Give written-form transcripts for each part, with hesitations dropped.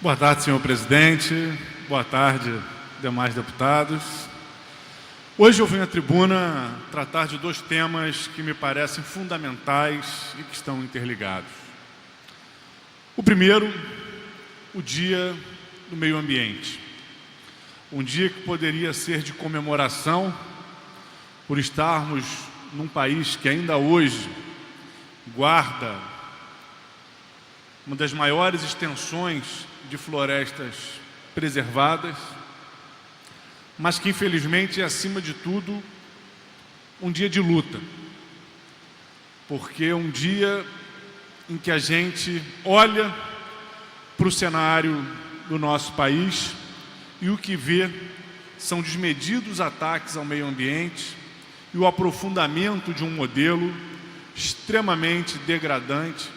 Boa tarde, senhor presidente. Boa tarde, demais deputados. Hoje eu vim à tribuna tratar de dois temas que me parecem fundamentais e que estão interligados. O primeiro, o Dia do Meio Ambiente. Um dia que poderia ser de comemoração por estarmos num país que ainda hoje guarda uma das maiores extensões de florestas preservadas, mas que infelizmente é, acima de tudo, um dia de luta, porque é um dia em que a gente olha para o cenário do nosso país e o que vê são desmedidos ataques ao meio ambiente e o aprofundamento de um modelo extremamente degradante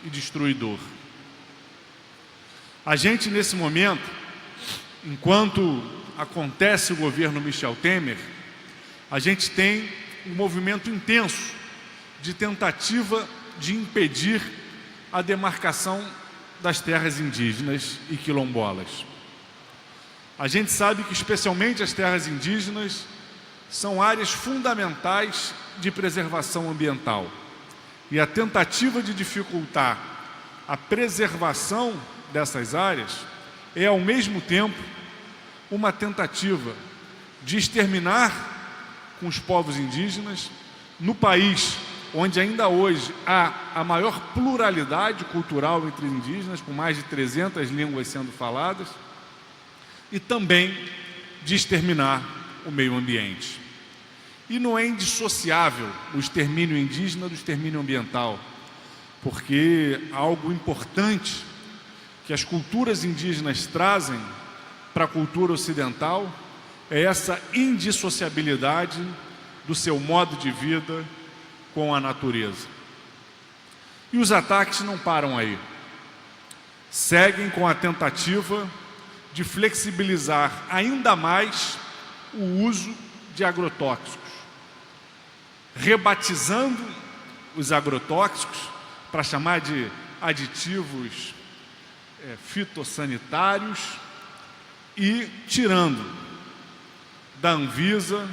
e destruidor. A gente, nesse momento, enquanto acontece o governo Michel Temer, a gente tem um movimento intenso de tentativa de impedir a demarcação das terras indígenas e quilombolas. A gente sabe que, especialmente as terras indígenas, são áreas fundamentais de preservação ambiental. E a tentativa de dificultar a preservação dessas áreas é, ao mesmo tempo, uma tentativa de exterminar com os povos indígenas no país onde ainda hoje há a maior pluralidade cultural entre indígenas, com mais de 300 línguas sendo faladas, e também de exterminar o meio ambiente. E não é indissociável o extermínio indígena do extermínio ambiental, porque algo importante que as culturas indígenas trazem para a cultura ocidental é essa indissociabilidade do seu modo de vida com a natureza. E os ataques não param aí. Seguem com a tentativa de flexibilizar ainda mais o uso de agrotóxicos, rebatizando os agrotóxicos para chamar de aditivos fitossanitários e tirando da Anvisa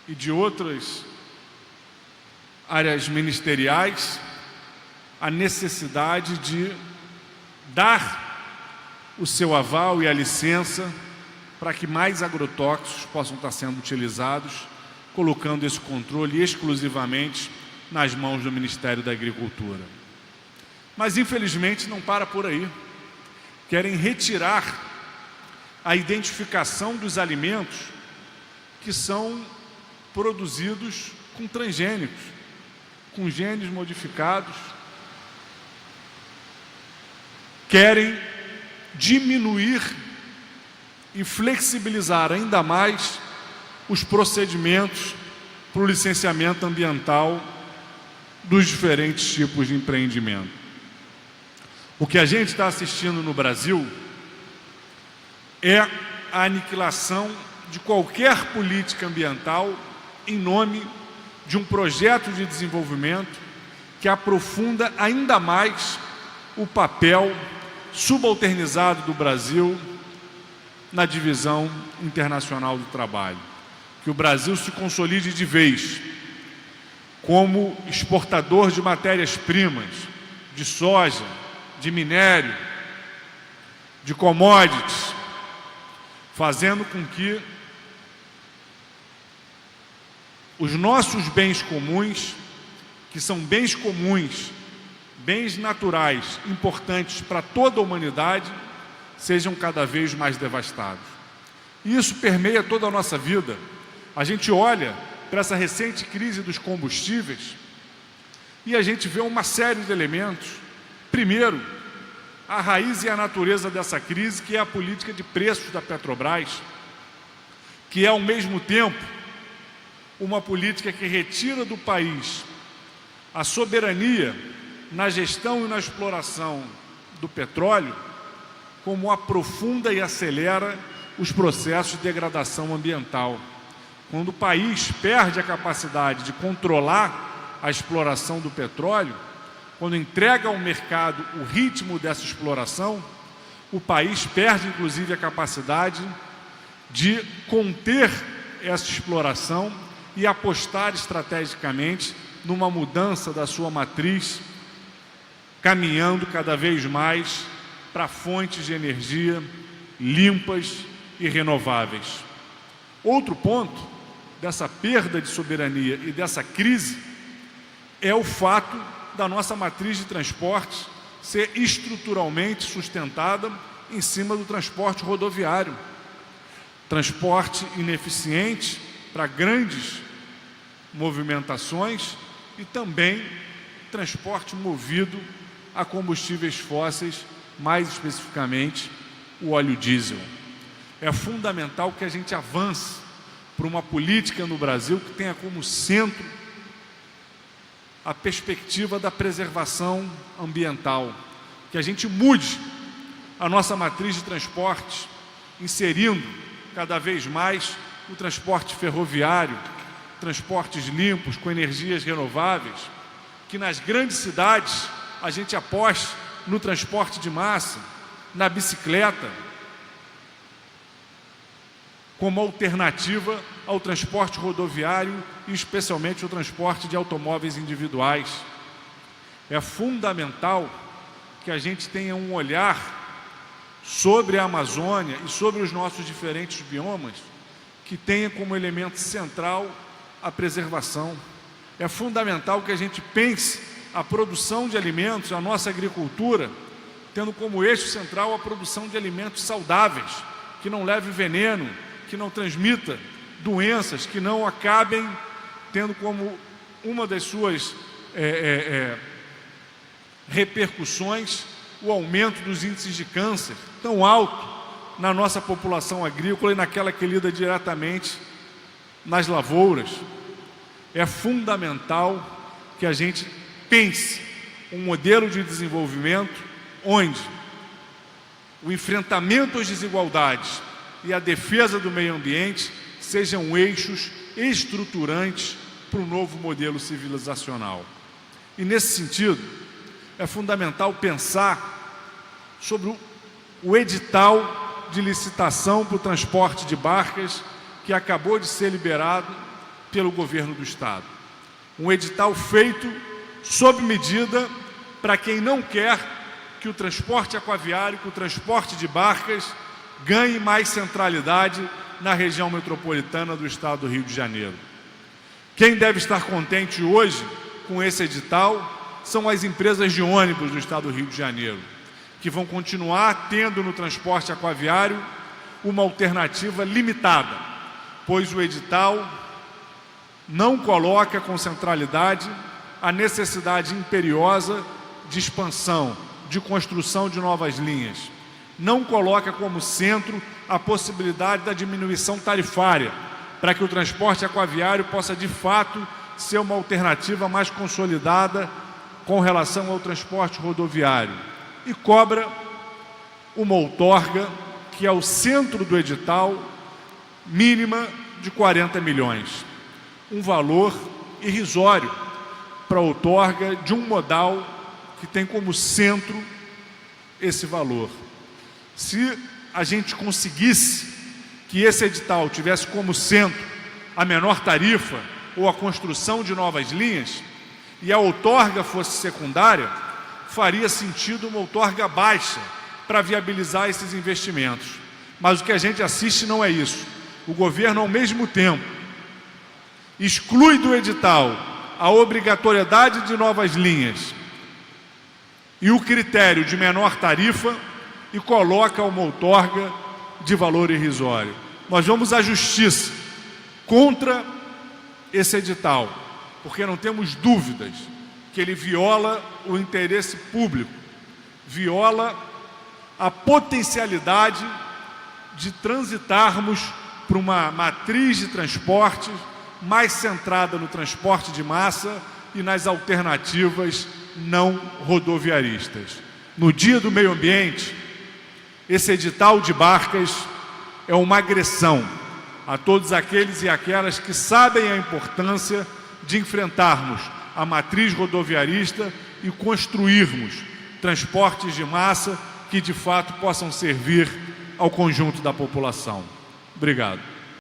e de outras áreas ministeriais a necessidade de dar o seu aval e a licença para que mais agrotóxicos possam estar sendo utilizados, colocando esse controle exclusivamente nas mãos do Ministério da Agricultura. Mas, infelizmente, não para por aí. Querem retirar a identificação dos alimentos que são produzidos com transgênicos, com genes modificados. Querem diminuir e flexibilizar ainda mais os procedimentos para o licenciamento ambiental dos diferentes tipos de empreendimento. O que a gente está assistindo no Brasil é a aniquilação de qualquer política ambiental em nome de um projeto de desenvolvimento que aprofunda ainda mais o papel subalternizado do Brasil na divisão internacional do trabalho. Que o Brasil se consolide de vez como exportador de matérias-primas, de soja, de minério, de commodities, fazendo com que os nossos bens comuns, que são bens comuns, bens naturais, importantes para toda a humanidade, sejam cada vez mais devastados. E isso permeia toda a nossa vida. A gente olha para essa recente crise dos combustíveis e a gente vê uma série de elementos. Primeiro, a raiz e a natureza dessa crise, que é a política de preços da Petrobras, que é, ao mesmo tempo, uma política que retira do país a soberania na gestão e na exploração do petróleo, como aprofunda e acelera os processos de degradação ambiental. Quando o país perde a capacidade de controlar a exploração do petróleo, quando entrega ao mercado o ritmo dessa exploração, o país perde inclusive a capacidade de conter essa exploração e apostar estrategicamente numa mudança da sua matriz, caminhando cada vez mais para fontes de energia limpas e renováveis. Outro ponto dessa perda de soberania e dessa crise é o fato da nossa matriz de transporte ser estruturalmente sustentada em cima do transporte rodoviário. Transporte ineficiente para grandes movimentações e também transporte movido a combustíveis fósseis, mais especificamente o óleo diesel. É fundamental que a gente avance para uma política no Brasil que tenha como centro a perspectiva da preservação ambiental, que a gente mude a nossa matriz de transporte, inserindo cada vez mais o transporte ferroviário, transportes limpos, com energias renováveis, que nas grandes cidades a gente aposte no transporte de massa, na bicicleta, como alternativa ao transporte rodoviário e especialmente o transporte de automóveis individuais. É fundamental que a gente tenha um olhar sobre a Amazônia e sobre os nossos diferentes biomas que tenha como elemento central a preservação. É fundamental que a gente pense a produção de alimentos, a nossa agricultura, tendo como eixo central a produção de alimentos saudáveis, que não leve veneno, que não transmita doenças, que não acabem tendo como uma das suas repercussões o aumento dos índices de câncer tão alto na nossa população agrícola e naquela que lida diretamente nas lavouras. É fundamental que a gente pense um modelo de desenvolvimento onde o enfrentamento às desigualdades e a defesa do meio ambiente sejam eixos estruturantes para o novo modelo civilizacional. E nesse sentido, é fundamental pensar sobre o edital de licitação para o transporte de barcas que acabou de ser liberado pelo governo do Estado. Um edital feito sob medida para quem não quer que o transporte aquaviário, que o transporte de barcas ganhe mais centralidade na região metropolitana do Estado do Rio de Janeiro. Quem deve estar contente hoje com esse edital são as empresas de ônibus do Estado do Rio de Janeiro, que vão continuar tendo no transporte aquaviário uma alternativa limitada, pois o edital não coloca com centralidade a necessidade imperiosa de expansão, de construção de novas linhas. Não coloca como centro a possibilidade da diminuição tarifária, para que o transporte aquaviário possa, de fato, ser uma alternativa mais consolidada com relação ao transporte rodoviário. E cobra uma outorga, que é o centro do edital, mínima de 40 milhões. Um valor irrisório para a outorga de um modal que tem como centro esse valor. Se a gente conseguisse que esse edital tivesse como centro a menor tarifa ou a construção de novas linhas e a outorga fosse secundária, faria sentido uma outorga baixa para viabilizar esses investimentos. Mas o que a gente assiste não é isso. O governo, ao mesmo tempo, exclui do edital a obrigatoriedade de novas linhas e o critério de menor tarifa e coloca uma outorga de valor irrisório. Nós vamos à justiça contra esse edital, porque não temos dúvidas que ele viola o interesse público, viola a potencialidade de transitarmos para uma matriz de transporte mais centrada no transporte de massa e nas alternativas não rodoviaristas. No Dia do Meio Ambiente, esse edital de barcas é uma agressão a todos aqueles e aquelas que sabem a importância de enfrentarmos a matriz rodoviarista e construirmos transportes de massa que de fato possam servir ao conjunto da população. Obrigado.